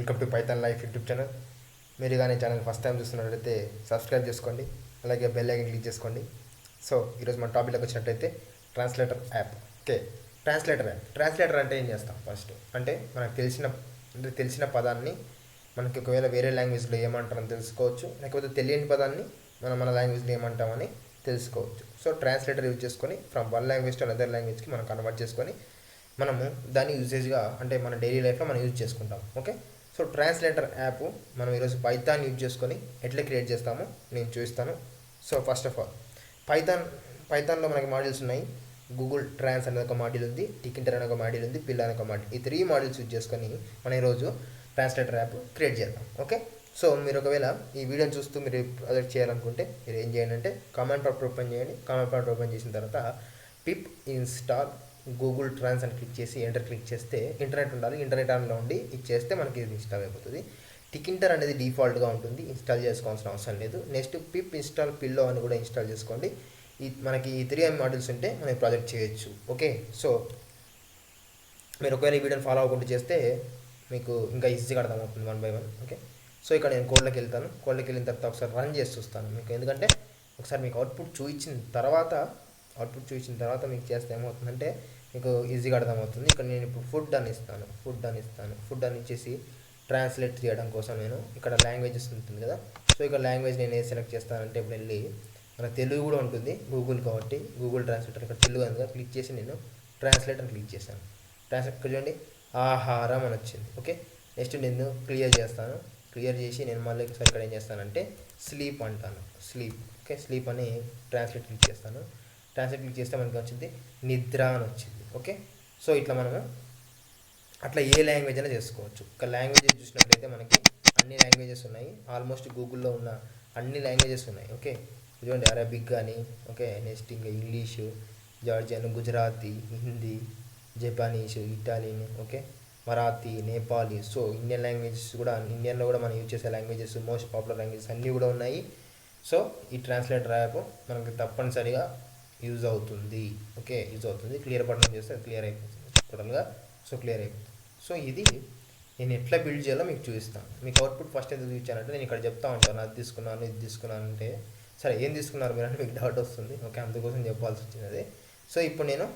Welcome to Python life YouTube channel. మీరు కానీ channel first time చూస్తున్నట్లయితే సబ్స్క్రైబ్ చేసుకోండి, అలాగే బెల్ ఐకాన్ క్లిక్ చేసుకోండి. సో ఈరోజు మన టాపిక్లోకి వచ్చినట్టయితే ట్రాన్స్లేటర్ యాప్. ఓకే, ట్రాన్స్లేటర్ అంటే ఏం చేస్తాం? ఫస్ట్ అంటే మనకు తెలిసిన పదాన్ని మనకి ఒకవేళ వేరే లాంగ్వేజ్లో ఏమంటారని తెలుసుకోవచ్చు, లేకపోతే తెలియని పదాన్ని మన లాంగ్వేజ్లో ఏమంటామని తెలుసుకోవచ్చు. సో ట్రాన్స్లేటర్ యూజ్ చేసుకొని from one language to another లాంగ్వేజ్కి మనం కన్వర్ట్ చేసుకొని మనము దాన్ని యూజేజ్గా అంటే మన డైలీ లైఫ్లో మనం యూజ్ చేసుకుంటాం. ఓకే, సో ట్రాన్స్లేటర్ యాప్ మనం ఈరోజు పైథాన్ యూజ్ చేసుకొని ఎట్లా క్రియేట్ చేస్తామో నేను చూపిస్తాను. సో ఫస్ట్ ఆఫ్ ఆల్ పైథాన్లో మనకి మాడ్యూల్స్ ఉన్నాయి. గూగుల్ ట్రాన్స్ అనేది ఒక మాడ్యూల్ ఉంది, టికింటర్ అనే ఒక మాడ్యూల్ ఉంది, పిల్ అనే ఒక మాడ్యూల్. ఈ 3 మాడ్యూల్స్ యూజ్ చేసుకొని మనం ఈరోజు ట్రాన్స్లేటర్ యాప్ క్రియేట్ చేద్దాం. ఓకే, సో మీరు ఒకవేళ ఈ వీడియోని చూస్తూ మీరు ప్రాజెక్ట్ చేయాలనుకుంటే మీరు ఏం చేయండి అంటే కామెంట్ ప్రాంప్ట్ ఓపెన్ చేయండి. కామెంట్ ప్రాంప్ట్ ఓపెన్ చేసిన తర్వాత పిప్ ఇన్స్టాల్ గూగుల్ ట్రాన్స్ అని క్లిక్ చేసి ఎంటర్ క్లిక్ చేస్తే ఇంటర్నెట్ ఉండాలి, ఇంటర్నెట్ ఆన్లో ఉండి ఇది చేస్తే మనకి ఇది ఇన్స్టాల్ అయిపోతుంది. టికింటర్ అనేది డిఫాల్ట్గా ఉంటుంది, ఇన్స్టాల్ చేసుకోవాల్సిన అవసరం లేదు. నెక్స్ట్ పిప్ ఇన్స్టాల్ పిల్లో అని కూడా ఇన్స్టాల్ చేసుకోండి. మనకి ఈ 3 మాడ్యూల్స్ ఉంటే మనం ప్రాజెక్ట్ చేయొచ్చు. ఓకే, సో మీరు ఒకవేళ ఈ వీడియోని ఫాలో అవ్వకుండా చేస్తే మీకు ఇంకా ఈజీగా అర్థమవుతుంది 1 by 1. ఓకే, సో ఇక్కడ నేను కోడ్లోకి వెళ్తాను. కోడ్లోకి వెళ్ళిన తర్వాత ఒకసారి రన్ చేసి చూస్తాను మీకు, ఎందుకంటే ఒకసారి మీకు అవుట్పుట్ చూపించిన తర్వాత మీకు చేస్తే ఏమవుతుందంటే మీకు ఈజీగా అర్థమవుతుంది. ఇక్కడ నేను ఇప్పుడు ఫుడ్ అని ఇస్తాను. ఫుడ్ అని ఇచ్చేసి ట్రాన్స్లేట్ చేయడం కోసం నేను ఇక్కడ లాంగ్వేజెస్ ఉంటుంది కదా, సో ఇక్కడ లాంగ్వేజ్ నేను ఏది సెలెక్ట్ చేస్తానంటే ఇప్పుడు వెళ్ళి మన తెలుగు కూడా ఉంటుంది గూగుల్ కాబట్టి గూగుల్ ట్రాన్స్లేటర్ ఇక్కడ తెలుగు అందుగా క్లిక్ చేసి నేను ట్రాన్స్లేట్ అని క్లిక్ చేశాను. ట్రాన్స్లేట్ చూడండి ఆహారం అని వచ్చింది. ఓకే, నెక్స్ట్ నేను క్లియర్ చేస్తాను. క్లియర్ చేసి నేను మళ్ళీ ఒకసారి ఇక్కడ ఏం చేస్తానంటే స్లీప్ అంటాను. ఓకే, స్లీప్ అని ట్రాన్స్లేట్ క్లిక్ చేస్తాను. ట్రాన్స్లేట్ క్లిక్ చేస్తే మనకి వచ్చింది నిద్ర అని వచ్చింది. ఓకే, సో ఇట్లా మనము అట్లా ఏ లాంగ్వేజ్ అయినా చేసుకోవచ్చు. ఒక లాంగ్వేజెస్ చూసినట్లయితే మనకి అన్ని లాంగ్వేజెస్ ఉన్నాయి, ఆల్మోస్ట్ గూగుల్లో ఉన్న అన్ని లాంగ్వేజెస్ ఉన్నాయి. ఓకే, చూడండి అరబిక్ కానీ, ఓకే నెక్స్ట్ ఇంకా English, Georgian, Gujarati, Hindi, Japanese, Italian, okay Marathi, Nepali. So Indian languages కూడా ఇండియన్లో కూడా మనం యూజ్ చేసే లాంగ్వేజెస్ మోస్ట్ పాపులర్ లాంగ్వేజెస్ అన్నీ కూడా ఉన్నాయి. సో ఈ ట్రాన్స్లేటర్ యాప్ మనకి తప్పనిసరిగా యూజ్ అవుతుంది. ఓకే, యూజ్ అవుతుంది. క్లియర్ బటన్ చేస్తే క్లియర్ అయిపోతుంది టోటల్గా. సో క్లియర్ అయిపోతుంది. సో ఇది నేను ఎట్లా బిల్డ్ చేయాలో మీకు చూపిస్తాను. మీకు అవుట్పుట్ ఫస్ట్ ఎందుకు చూపించానంటే నేను ఇక్కడ చెప్తా ఉంటాను అది తీసుకున్నాను ఇది తీసుకున్నాను అంటే సరే ఏం తీసుకున్నారు మీరు అంటే మీకు డౌట్ వస్తుంది. ఓకే, అందుకోసం చెప్పాల్సి వచ్చింది అది. సో ఇప్పుడు నేను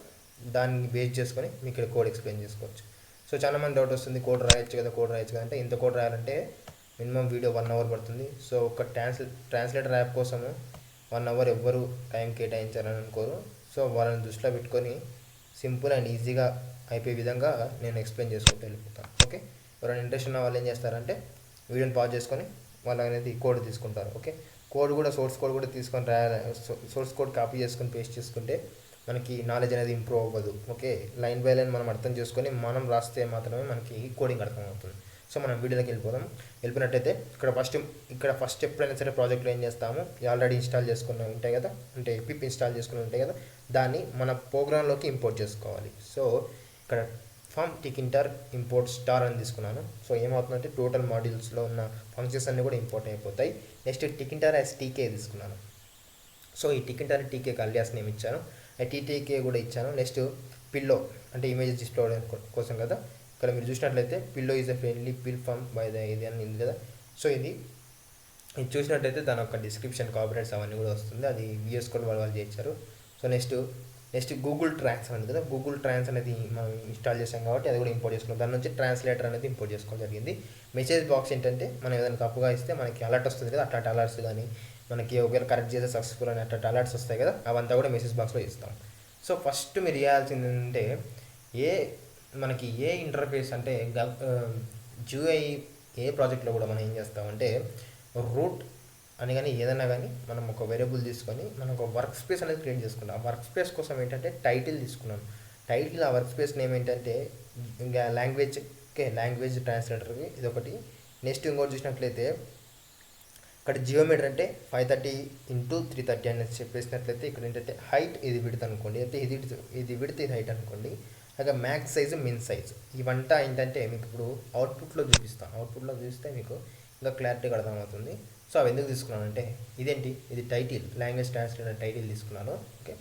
దాన్ని బేస్ చేసుకొని మీకు ఇక్కడ కోడ్ ఎక్స్ప్లెయిన్ చేసుకోవచ్చు. సో చాలామంది డౌట్ వస్తుంది, కోడ్ రాయొచ్చు కదా అంటే ఇంత కోడ్ రాయాలంటే మినిమం వీడియో 1 hour పడుతుంది. సో ఒక ట్రాన్స్లేటర్ యాప్ కోసము 1 hour ఎవ్వరు టైం కేటాయించాలని అనుకోరు. సో వాళ్ళని దృష్టిలో పెట్టుకొని సింపుల్ అండ్ ఈజీగా అయిపోయే విధంగా నేను ఎక్స్ప్లెయిన్ చేసుకుంటూ వెళ్ళిపోతాను. ఓకే, ఎవరైనా ఇంట్రెస్ట్ ఉన్న వాళ్ళు ఏం చేస్తారంటే వీడియోని పాజ్ చేసుకొని వాళ్ళు అనేది కోడ్ తీసుకుంటారు. ఓకే, కోడ్ కూడా సోర్స్ కోడ్ కూడా తీసుకొని రాయాలి. సోర్స్ కోడ్ కాపీ చేసుకొని పేస్ట్ చేసుకుంటే మనకి నాలెడ్జ్ అనేది ఇంప్రూవ్ అవ్వదు. ఓకే, లైన్ బై లైన్ మనం అర్థం చేసుకొని మనం రాస్తే మాత్రమే మనకి కోడింగ్ అర్థమవుతుంది. సో మనం వీడియోలోకి వెళ్ళిపోయినట్టయితే ఇక్కడ ఫస్ట్ ఎప్పుడైనా సరే ప్రాజెక్ట్లో ఏం చేస్తాము, ఆల్రెడీ ఇన్స్టాల్ చేసుకుని ఉంటాయి కదా, అంటే పిప్ ఇన్స్టాల్ చేసుకుని ఉంటాయి కదా, దాన్ని మన ప్రోగ్రాంలోకి ఇంపోర్ట్ చేసుకోవాలి. సో ఇక్కడ ఫామ్ టికింటర్ ఇంపోర్ట్ స్టార్ అని తీసుకున్నాను. సో ఏమవుతుందంటే టోటల్ మాడ్యూల్స్లో ఉన్న ఫంక్షన్స్ అన్నీ కూడా ఇంపోర్ట్ అయిపోతాయి. నెక్స్ట్ టికింటర్ యాజ్ టీకే తీసుకున్నాను. సో ఈ టికింటర్ టీకేకి అలియాస్ నేమ్ ఇచ్చాను, టీటీకే కూడా ఇచ్చాను. నెక్స్ట్ పిల్లో అంటే ఇమేజెస్ డిస్ప్లే కోసం కదా, ఇక్కడ మీరు చూసినట్లయితే పిల్లో ఈజ్ ఎ ఫ్రెండ్లీ పిల్ ఫామ్ బై ద ఇది అని ఉంది కదా. సో ఇది చూసినట్లయితే దాని యొక్క డిస్క్రిప్షన్ కాపీరైట్స్ అవన్నీ కూడా వస్తుంది, అది విఎస్ కోడ్ వాళ్ళు చేయించారు. సో నెక్స్ట్ గూగుల్ ట్రాన్స్ అనేది కదా, గూగుల్ ట్రాన్స్ అనేది మనం ఇన్స్టాల్ చేసాం కాబట్టి అది కూడా ఇంపోర్ట్ చేసుకున్నాం. దాని నుంచి ట్రాన్స్లేటర్ అనేది ఇంపోర్ట్ చేసుకోవడం జరిగింది. మెసేజ్ బాక్స్ ఏంటంటే మనం ఏదైనా తప్పుగా ఇస్తే మనకి అలర్ట్ వస్తుంది కదా, అట్లాంటి అలర్ట్స్ కానీ మనకి ఒకవేళ కరెక్ట్ చేస్తే సక్సెస్ఫుల్ అని అట్లాంటి అలర్ట్స్ వస్తాయి కదా, అవంతా కూడా మెసేజ్ బాక్స్లో ఇస్తాం. సో ఫస్ట్ మీరు చేయాల్సింది ఏంటంటే మనకి ఏ ఇంటర్ఫేస్ అంటే GUI ఏ ప్రాజెక్ట్లో కూడా మనం ఏం చేస్తామంటే రూట్ అని కానీ ఏదైనా కానీ మనం ఒక వేరియబుల్ తీసుకొని మనం ఒక వర్క్ స్పేస్ అనేది క్రియేట్ చేసుకుంటాం. ఆ వర్క్ స్పేస్ కోసం ఏంటంటే టైటిల్ తీసుకున్నాను. టైటిల్ ఆ వర్క్ స్పేస్ నేమ్ ఏంటంటే ఇంకా లాంగ్వేజ్ ట్రాన్స్లేటర్కి ఇదొకటి. నెక్స్ట్ ఇంకోటి చూసినట్లయితే ఇక్కడ జియోమెట్రీ అంటే 530 × 330 అని చెప్పేసినట్లయితే ఇక్కడ ఏంటంటే హైట్ ఇది విడ్త్ అనుకోండి, అయితే ఇది విడ్త్ ఇది హైట్ అనుకోండి. అలాగే మ్యాక్స్ సైజు మిన్ సైజ్ ఇవంతా ఏంటంటే మీకు ఇప్పుడు అవుట్పుట్లో చూపిస్తాను. అవుట్పుట్లో చూస్తే మీకు ఇంకా క్లారిటీగా అర్థమవుతుంది. సో అవి ఎందుకు తీసుకున్నానంటే ఇది టైటిల్ లాంగ్వేజ్ ట్రాన్స్లేటర్ టైటిల్ తీసుకున్నాను. ఓకే,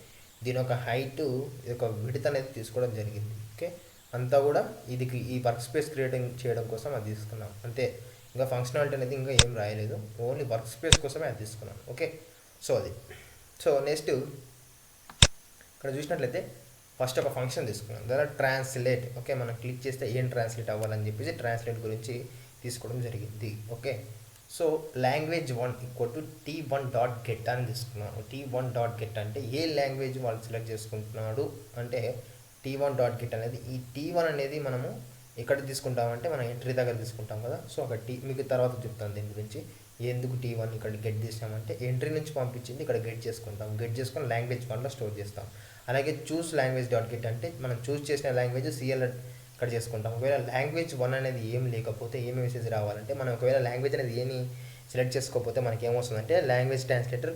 దీని ఒక హైట్ ఇది ఒక విడ్త్ అనేది తీసుకోవడం జరిగింది. ఓకే, అంతా కూడా ఇది ఈ వర్క్ స్పేస్ క్రియేటింగ్ చేయడం కోసం అది తీసుకున్నాం అంతే. ఇంకా ఫంక్షనాలిటీ అనేది ఇంకా ఏం రాయలేదు, ఓన్లీ వర్క్ స్పేస్ కోసమే అది తీసుకున్నాను. ఓకే, సో అది. సో నెక్స్ట్ ఇక్కడ చూసినట్లయితే ఫస్ట్ ఒక ఫంక్షన్ తీసుకున్నాం దాని ట్రాన్స్లేట్. ఓకే, మనం క్లిక్ చేస్తే ఏం ట్రాన్స్లేట్ అవ్వాలని చెప్పేసి ట్రాన్స్లేట్ గురించి తీసుకోవడం జరిగింది. Okay, so language 1 equal to t1.get అని తీసుకున్నాను. t1.get అంటే ఏ లాంగ్వేజ్ వాళ్ళు సెలెక్ట్ చేసుకుంటున్నాడు అంటే t1.get అనేది, ఈ t1 అనేది మనము ఎక్కడ తీసుకుంటామంటే మనం ఎంట్రీ దగ్గర తీసుకుంటాం కదా. సో ఒక మీకు తర్వాత చెప్తాను దీని గురించి ఎందుకు t1 ఇక్కడ గెట్ చేసామంటే ఎంట్రీ నుంచి పంపించింది ఇక్కడ గెట్ చేసుకుంటాం, గెట్ చేసుకొని లాంగ్వేజ్ 1లో స్టోర్ చేస్తాం. అలాగే చూస్ లాంగ్వేజ్ డాట్ గెట్ అంటే మనం చూస్ చేసిన లాంగ్వేజ్ సిఎల్ ఇక్కడ చేసుకుంటాం. ఒకవేళ లాంగ్వేజ్ 1 అనేది ఏం లేకపోతే ఏమి మెసేజ్ రావాలంటే మనం ఒకవేళ లాంగ్వేజ్ అనేది ఏమి సెలెక్ట్ చేసుకోకపోతే మనకి ఏమొస్తుందంటే language translator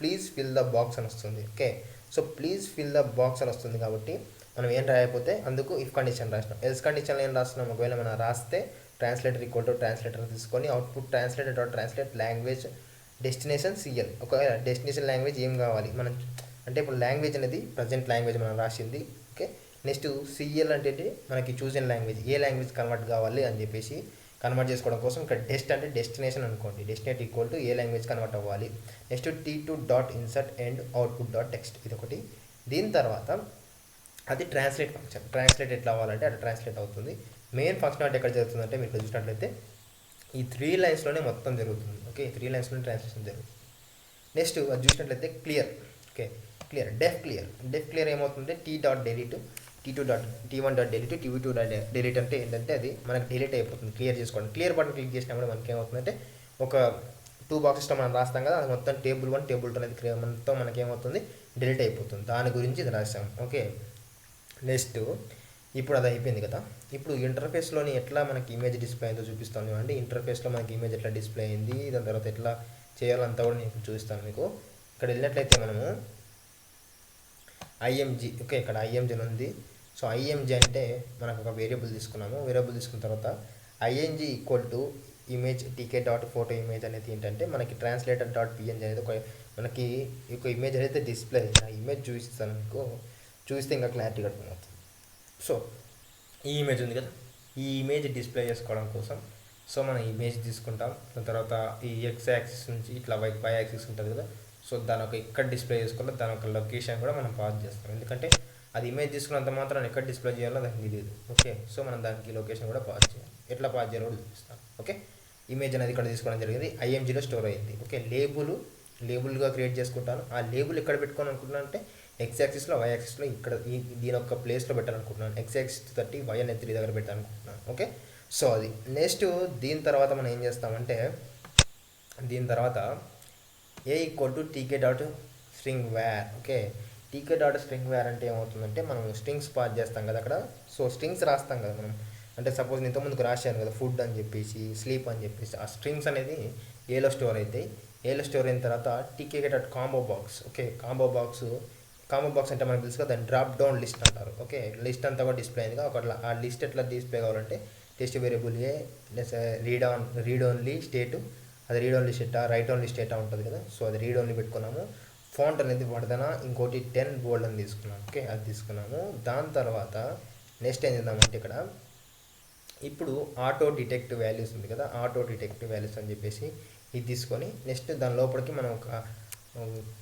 please fill the box అని వస్తుంది. Okay, so please fill the box అని వస్తుంది కాబట్టి మనం ఏం రాయకపోతే అందుకు ఇఫ్ కండిషన్ రాసినాం. ఎల్స్ కండిషన్లో ఏం రాస్తున్నాం, ఒకవేళ మనం రాస్తే ట్రాన్స్లేటర్ ఈక్వల్ టు ట్రాన్స్లేటర్ తీసుకొని output translator dot translate language destination CL. ఒకవేళ డెస్టినేషన్ లాంగ్వేజ్ ఏం కావాలి మనం అంటే ఇప్పుడు లాంగ్వేజ్ అనేది ప్రజెంట్ లాంగ్వేజ్ మనం రాసింది. ఓకే, నెక్స్ట్ సిఎల్ అంటే మనకి చూసిన లాంగ్వేజ్ ఏ లాంగ్వేజ్ కన్వర్ట్ కావాలి అని చెప్పేసి కన్వర్ట్ చేసుకోవడం కోసం ఇక్కడ డెస్ట్ అంటే డెస్టినేషన్ అనుకోండి, destinate equal to A language convert అవ్వాలి. Next t2 dot insert and output dot text ఇది ఒకటి. దీని తర్వాత అది ట్రాన్స్లేట్ ఫంక్షన్. ట్రాన్స్లేట్ ఎట్లా అవ్వాలంటే అది ట్రాన్స్లేట్ అవుతుంది. మెయిన్ ఫంక్షనాలిటీ ఎక్కడ జరుగుతుందంటే మీరు చూసినట్లయితే ఈ 3 లైన్స్లోనే మొత్తం జరుగుతుంది. ఓకే, 3 లైన్స్లోనే ట్రాన్స్లేషన్ జరుగుతుంది. నెక్స్ట్ అది చూసినట్లయితే క్లియర్. ఓకే, క్లియర్ డెఫ్ క్లియర్ ఏమవుతుందంటే t1 dot delete t2 dot delete అంటే ఏంటంటే అది మనకి డిలీట్ అయిపోతుంది. క్లియర్ చేసుకోండి. క్లియర్ బటన్ క్లిక్ చేసినా కూడా మనకి ఏమవుతుందంటే ఒక 2 బాక్సెస్లో మనం రాస్తాం కదా, అది మొత్తం టేబుల్ 1 టేబుల్ 2 అనేది మొత్తం మనకి ఏమవుతుంది డిలీట్ అయిపోతుంది. దాని గురించి ఇది రాసాం. ఓకే, నెక్స్ట్ ఇప్పుడు అది అయిపోయింది కదా. ఇప్పుడు ఇంటర్ఫేస్లోని ఎట్లా మనకి ఇమేజ్ డిస్ప్లే అయిందో చూపిస్తాను చూడండి. ఇంటర్ఫేస్లో మనకి ఇమేజ్ ఎట్లా డిస్ప్లే అయింది, దాని తర్వాత ఎట్లా చేయాలంతా కూడా నేను చూపిస్తాను మీకు. ఇక్కడ వెళ్ళినట్లయితే మనము ఐఎంజీ. ఓకే, ఇక్కడ ఐఎంజీ ఉంది. సో ఐఎంజీ అంటే మనకు ఒక వేరియబుల్ తీసుకున్నాము. వేరియబుల్ తీసుకున్న తర్వాత ING equal to image TK dot photo image అనేది ఏంటంటే మనకి ట్రాన్స్లేటర్ డాట్ పిఎన్జీ అనేది ఒక మనకి ఒక ఇమేజ్ అయితే డిస్ప్లే అయింది. ఆ ఇమేజ్ చూపిస్తాను మీకు, చూస్తే ఇంకా క్లారిటీగా అర్థమవుతుంది. సో ఈ ఇమేజ్ ఉంది కదా, ఈ ఇమేజ్ డిస్ప్లే చేసుకోవడం కోసం సో మనం ఇమేజ్ తీసుకుంటాం. దాని తర్వాత ఈ ఎక్స్ యాక్సిస్ నుంచి ఇట్లా వై యాక్సిస్ ఉంటుంది కదా, సో దాని ఒక ఎక్కడ డిస్ప్లే చేసుకోవాలో దాని ఒక లొకేషన్ కూడా మనం పాస్ చేస్తాం. ఎందుకంటే అది ఇమేజ్ తీసుకున్నంత మాత్రం ఎక్కడ డిస్ప్లే చేయాలో దానికి తెలియదు. ఓకే, సో మనం దానికి లొకేషన్ కూడా పాస్ చేయాలి. ఎట్లా పాస్ చేయాలో కూడా చూపిస్తాం. ఓకే, ఇమేజ్ అనేది ఇక్కడ తీసుకోవడం జరిగింది, ఐఎంజీలో స్టోర్ అయింది. ఓకే, లేబుల్గా క్రియేట్ చేసుకుంటాను. ఆ లేబుల్ ఎక్కడ పెట్టుకోవాలి అనుకుంటున్నాను అంటే ఎక్స్ యాక్సిస్లో వై యాక్సిస్లో ఇక్కడ దీని ఒక ప్లేస్లో పెట్టాలనుకుంటున్నాను. ఎక్స్ యాక్సిస్ 30 వై అనేది 3 దగ్గర పెట్టాలనుకుంటున్నాను. ఓకే, సో అది నెక్స్ట్. దీని తర్వాత మనం ఏం చేస్తామంటే దీని తర్వాత A equal to TK dot string var. Okay, TK dot string var అంటే ఏమవుతుందంటే మనం స్ట్రింగ్స్ పాస్ చేస్తాం కదా అక్కడ. సో స్ట్రింగ్స్ రాస్తాం కదా మనం, అంటే సపోజ్ నేను ఇంతకుముందుకు రాశాను కదా ఫుడ్ అని చెప్పేసి స్లీప్ అని చెప్పేసి, ఆ స్ట్రింగ్స్ అనేది ఏలో స్టోర్ అవుతాయి. ఏలో స్టోర్ అయిన తర్వాత TK dot combo box. Okay, combo box అంటే మనకు తెలుసు కదా, దాన్ని డ్రాప్ డౌన్ లిస్ట్ అంటారు. ఓకే, లిస్ట్ అంతా కూడా డిస్ప్లే అయింది. ఒక ఆ లిస్ట్ ఎట్లా డిస్ప్లే కావాలంటే టెస్ట్ వేరియబుల్ ఏ రీడ్ ఓన్లీ స్టేట్, అది read only state, right only state ఉంటుంది కదా. సో అది రీడ్ ఓన్లీ పెట్టుకున్నాము. ఫాంట్ అనేది పడదన ఇంకోటి 10 బోల్డ్ అని తీసుకున్నాము. ఓకే, అది తీసుకున్నాము. దాని తర్వాత నెక్స్ట్ ఏం చేద్దామంటే ఇక్కడ ఇప్పుడు ఆటో డిటెక్ట్ వాల్యూస్ ఉంది కదా, ఆటో డిటెక్ట్ వాల్యూస్ అని చెప్పేసి ఇది తీసుకొని నెక్స్ట్ దాని లోపలికి మనం ఒక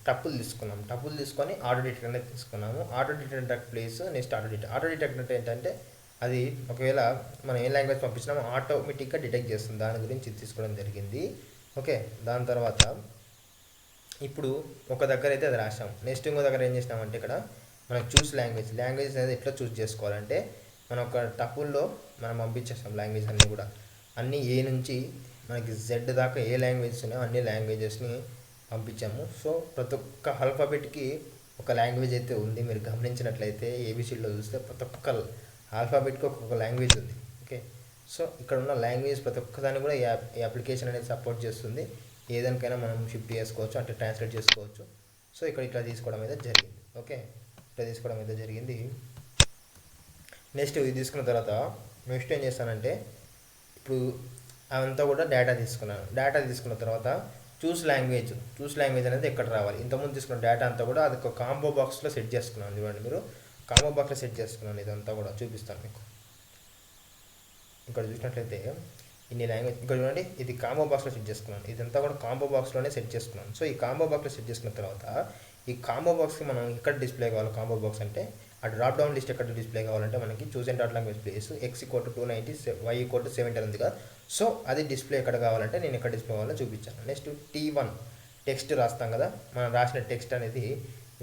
టపుల్ తీసుకొని ఆటో డిటెక్ట్ అనేది తీసుకున్నాము. Auto detect place next auto detect అంటే ఏంటంటే అది ఒకవేళ మనం ఏ లాంగ్వేజ్ పంపించినామో ఆటోమేటిక్గా డిటెక్ట్ చేస్తుంది. దాని గురించి తీసుకోవడం జరిగింది. ఓకే, దాని తర్వాత ఇప్పుడు ఒక దగ్గర అయితే అది రాసాం. నెక్స్ట్ ఇంకో దగ్గర ఏం చేసినామంటే ఇక్కడ మనకు చూస్ లాంగ్వేజ్ అనేది ఎట్లా చూస్ చేసుకోవాలంటే మనం ఒక టపుల్లో మనం పంపించేస్తాం లాంగ్వేజ్ అన్నీ కూడా, అన్నీ ఏ నుంచి మనకి జెడ్ దాకా ఏ లాంగ్వేజెస్ ఉన్నాయో అన్ని లాంగ్వేజెస్ని పంపించాము. సో ప్రతి ఒక్క ఆల్ఫాబెట్కి ఒక లాంగ్వేజ్ అయితే ఉంది. మీరు గమనించినట్లయితే ఏబిసిలో చూస్తే ప్రతి ఒక్క ఆల్ఫాబెట్కి ఒక్కొక్క లాంగ్వేజ్ ఉంది. ఓకే, సో ఇక్కడ ఉన్న లాంగ్వేజ్ ప్రతి ఒక్కదాన్ని కూడా ఈ అప్లికేషన్ అనేది సపోర్ట్ చేస్తుంది. ఏదానికైనా మనం షిఫ్ట్ చేసుకోవచ్చు, అంటే ట్రాన్స్లేట్ చేసుకోవచ్చు. సో ఇక్కడ ఇట్లా తీసుకోవడం అయితే జరిగింది. ఓకే, ఇట్లా తీసుకోవడం అయితే జరిగింది. నెక్స్ట్ ఇది తీసుకున్న తర్వాత నెక్స్ట్ ఏం చేస్తానంటే ఇప్పుడు అవంతా కూడా డేటా తీసుకున్నాను. డేటా తీసుకున్న తర్వాత చూస్ లాంగ్వేజ్ అనేది ఎక్కడ రావాలి. ఇంతకుముందు తీసుకున్న డేటా అంతా కూడా అది ఒక కాంబో బాక్స్లో సెట్ చేసుకున్నాను. చూడండి మీరు, కాంబో బాక్స్లో సెట్ చేసుకున్నాను. ఇదంతా కూడా చూపిస్తాను మీకు. ఇక్కడ చూసినట్లయితే ఇన్ని లాంగ్వేజ్ ఇక్కడ చూడండి, ఇది కాంబో బాక్స్లో సెట్ చేసుకున్నాను. ఇదంతా కూడా కాంబో బాక్స్లోనే సెట్ చేసుకున్నాను. సో ఈ కాంబో బాక్స్లో సెట్ చేసుకున్న తర్వాత ఈ కాంబో బాక్స్కి మనం ఎక్కడ డిస్ప్లే కావాలి కాంబో బాక్స్ అంటే, ఆ డ్రాప్ డౌన్ లిస్ట్ ఎక్కడ డిస్ప్లే కావాలంటే మనకి choose and dot language place x = 290 y = 70 ఉంది కదా. సో అది డిస్ప్లే ఎక్కడ కావాలంటే నేను ఎక్కడ డిస్ప్లే కావాలో చూపించాను. నెక్స్ట్ T1 టెక్స్ట్ రాస్తాం కదా, మనం రాసిన టెక్స్ట్ అనేది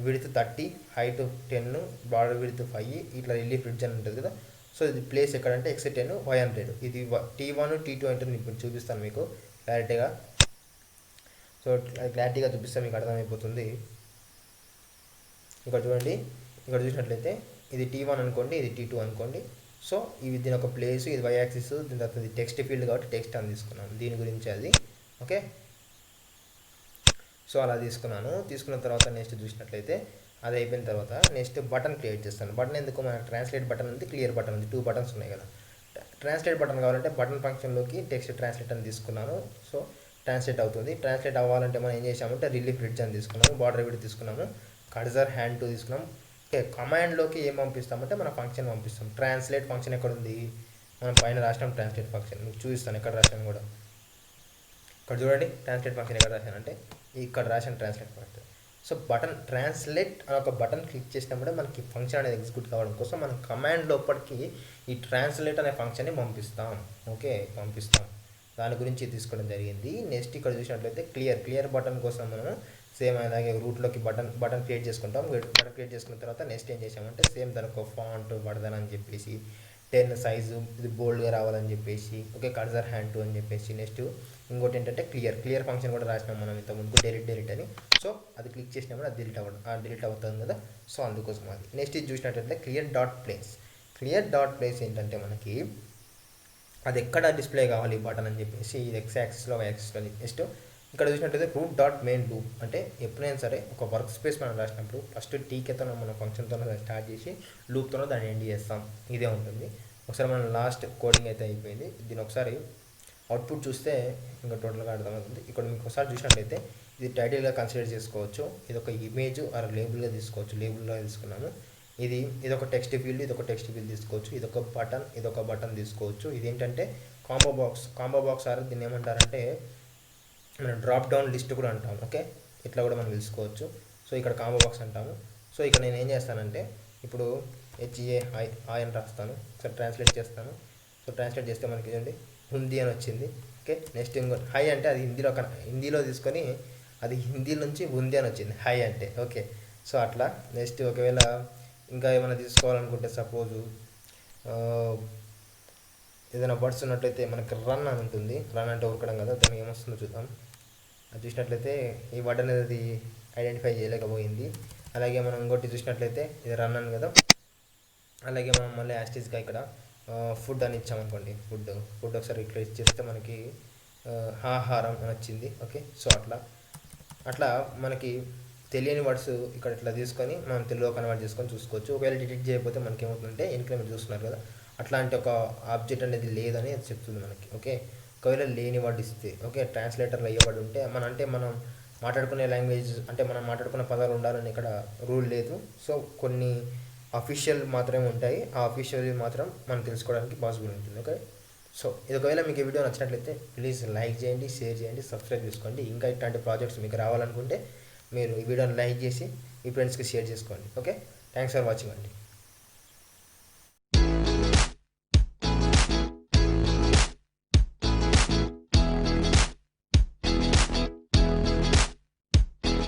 విడ్త్ 30, హైట్ 10, బార్డర్ విడ్త్ 5, ఇట్లా రిలీఫ్ రిడ్జ్ అని ఉంటుంది కదా. సో ఇది ప్లేస్ ఎక్కడంటే x10 y100. ఇది T1 T2 అంటే నేను ఇప్పుడు చూపిస్తాను మీకు క్లారిటీగా. సో క్లారిటీగా చూపిస్తే మీకు అర్థమైపోతుంది. ఇక్కడ చూడండి, ఇక్కడ చూసినట్లయితే ఇది T1 అనుకోండి, ఇది T2 అనుకోండి. సో ఇవి దీని ఒక ప్లేస్, ఇది y యాక్సిస్, దీని తర్వాత ఇది టెక్స్ట్ ఫీల్డ్ కాబట్టి టెక్స్ట్ అని తీసుకున్నాను, దీని గురించి అది. ఓకే, సో అలా తీసుకున్న తర్వాత నెక్స్ట్ చూసినట్లయితే అది అయిపోయిన తర్వాత నెక్స్ట్ బటన్ క్రియేట్ చేస్తాను. బటన్ ఎందుకు, మన ట్రాన్స్లేట్ బటన్ ఉంది, క్లియర్ బటన్ ఉంది, 2 బటన్స్ ఉన్నాయి కదా. ట్రాన్స్లేట్ బటన్ కావాలంటే బటన్ ఫంక్షన్లోకి టెక్స్ట్ ట్రాన్స్లేట్ అని తీసుకున్నాను. సో ట్రాన్స్లేట్ అవుతుంది. ట్రాన్స్లేట్ అవ్వాలంటే మనం ఏం చేసామంటే రిలీఫ్ రిడ్జ్ అని తీసుకున్నాము, బార్డర్ విడ్త్ తీసుకున్నాము, కర్సర్ హ్యాండ్ 2 తీసుకున్నాం. ఓకే, కమాండ్లోకి ఏం పంపిస్తామంటే మన ఫంక్షన్ పంపిస్తాం. ట్రాన్స్లేట్ ఫంక్షన్ ఎక్కడ ఉంది, మనం పైన రాసినాం ట్రాన్స్లేట్ ఫంక్షన్, మీకు చూపిస్తాను ఎక్కడ రాసాను కూడా. ఇక్కడ చూడండి, ట్రాన్స్లేట్ ఫంక్షన్ ఎక్కడ రాశానంటే ఇక్కడ రాశాను translate function. So button translate అని ఒక బటన్ క్లిక్ చేసినప్పుడే మనకి ఫంక్షన్ అనేది ఎగ్జిక్యూట్ కావడం కోసం మనం కమాండ్ లోపలికి ఈ ట్రాన్స్లేట్ అనే ఫంక్షన్ని పంపిస్తాం. ఓకే, పంపిస్తాం, దాని గురించి తీసుకోవడం జరిగింది. నెక్స్ట్ ఇక్కడ చూసినట్లయితే క్లియర్ బటన్ కోసం మనం సేమ్ అలాగే రూట్లోకి బటన్ క్రియేట్ చేసుకుంటాం. బటన్ క్రియేట్ చేసుకున్న తర్వాత నెక్స్ట్ ఏం చేసామంటే సేమ్ దానికి ఒక ఫాంట్ పడదానని చెప్పేసి 10 సైజు, ఇది బోల్డ్గా రావాలని చెప్పేసి, ఓకే, కర్సర్ హ్యాండ్ 2 అని చెప్పేసి. నెక్స్ట్ ఇంకోటి ఏంటంటే క్లియర్ ఫంక్షన్ కూడా రాసినాం మనం ఇంతకుముందు, డెలిట్ అని. సో అది క్లిక్ చేసినప్పుడు అది డిలీట్ అవుతుంది కదా. సో అందుకోసం అది. నెక్స్ట్ ఇది చూసినట్లయితే క్లియర్ డాట్ ప్లేస్ ఏంటంటే మనకి అది ఎక్కడ డిస్ప్లే కావాలి బటన్ అని చెప్పేసి, ఇది x యాక్సిస్లో y యాక్సిస్లో. నెక్స్ట్ ఇక్కడ చూసినట్లయితే రూట్ డాట్ మెయిన్ లూప్ అంటే ఎప్పుడైనా సరే ఒక వర్క్ స్పేస్ మనం రాసినప్పుడు ఫస్ట్ టీకేతో మన ఫంక్షన్తో స్టార్ట్ చేసి లూప్తో దాన్ని ఎండ్ చేస్తాం, ఇదే ఉంటుంది. ఒకసారి మనం లాస్ట్ కోడింగ్ అయితే అయిపోయింది. దీని ఒకసారి అవుట్పుట్ చూస్తే ఇంకా టోటల్గా అర్థమవుతుంది. ఇక్కడ మీకు ఒకసారి చూసినట్లయితే ఇది టైటిల్గా కన్సిడర్ చేసుకోవచ్చు, ఇది ఒక ఇమేజ్ ఆర్ లేబుల్గా తీసుకోవచ్చు, లేబుల్గా తీసుకున్నాము. ఇది ఒక టెక్స్ట్ ఫీల్డ్, ఇది ఒక టెక్స్ట్ ఫీల్డ్ తీసుకోవచ్చు, ఇది ఒక బటన్ తీసుకోవచ్చు. ఇదేంటంటే కాంబో బాక్స్ ఆర్ దీన్ని ఏమంటారంటే మనం డ్రాప్ డౌన్ లిస్ట్ కూడా అంటాము. ఓకే, ఇట్లా కూడా మనం తెలుసుకోవచ్చు. సో ఇక్కడ కాంబో బాక్స్ అంటాము. సో ఇక్కడ నేను ఏం చేస్తానంటే ఇప్పుడు HAI అని రాస్తాను, ఒకసారి ట్రాన్స్లేట్ చేస్తాను. సో ట్రాన్స్లేట్ చేస్తే మనకి చూడండి హిందీ అని వచ్చింది. ఓకే, నెక్స్ట్ ఇంకో హై అంటే అది హిందీలో తీసుకొని అది హిందీ నుంచి ఉంది అని వచ్చింది హై అంటే. ఓకే, సో అట్లా. నెక్స్ట్ ఒకవేళ ఇంకా ఏమైనా తీసుకోవాలనుకుంటే సపోజు ఏదైనా వర్డ్స్ ఉన్నట్లయితే మనకి రన్ అని ఉంటుంది, రన్ అంటే ఉరకడం కదా, దానికి ఏమొస్తుందో చూద్దాం. అది చూసినట్లయితే ఈ వర్డ్ అనేది ఐడెంటిఫై చేయలేకపోయింది. అలాగే మనం ఇంకోటి చూసినట్లయితే ఇది రన్ అని కదా. అలాగే మనం మళ్ళీ యాస్టిస్గా ఇక్కడ ఫుడ్ అని ఇచ్చామనుకోండి, ఫుడ్ ఒకసారి ఇట్లా ఇచ్చేస్తే మనకి ఆహారం అని వచ్చింది. ఓకే, సో అట్లా మనకి తెలియని వర్డ్స్ ఇక్కడ ఇట్లా తీసుకొని మనం తెలుగులో కన్వర్ట్ చేసుకొని చూసుకోవచ్చు. ఒకవేళ డిటెక్ట్ చేయకపోతే మనకి ఏమవుతుందంటే ఇంక్రిమెంట్ చూస్తున్నారు కదా, అట్లాంటి ఒక ఆబ్జెక్ట్ అనేది లేదని అది చెప్తుంది మనకి. ఓకే, ఒకవేళ లేని వర్డ్ ఇస్తే, ఓకే, ట్రాన్స్లేటర్లో అయ్యేవాడు ఉంటే మనం మాట్లాడుకునే లాంగ్వేజ్ అంటే మనం మాట్లాడుకునే పదాలు ఉండాలని ఇక్కడ రూల్ లేదు. సో కొన్ని అఫీషియల్ మాత్రమే ఉంటాయి, ఆ అఫీషియల్ మాత్రం మనం తెలుసుకోవడానికి పాసిబుల్ ఉంటుంది. ఓకే, సో ఇది ఒకవేళ మీకు ఈ వీడియో నచ్చినట్లయితే ప్లీజ్ లైక్ చేయండి, షేర్ చేయండి, సబ్స్క్రైబ్ చేసుకోండి. ఇంకా ఇట్లాంటి ప్రాజెక్ట్స్ మీకు రావాలనుకుంటే మీరు ఈ వీడియోని లైక్ చేసి మీ ఫ్రెండ్స్కి షేర్ చేసుకోండి. ఓకే, థ్యాంక్స్ ఫర్ వాచింగ్ అండి.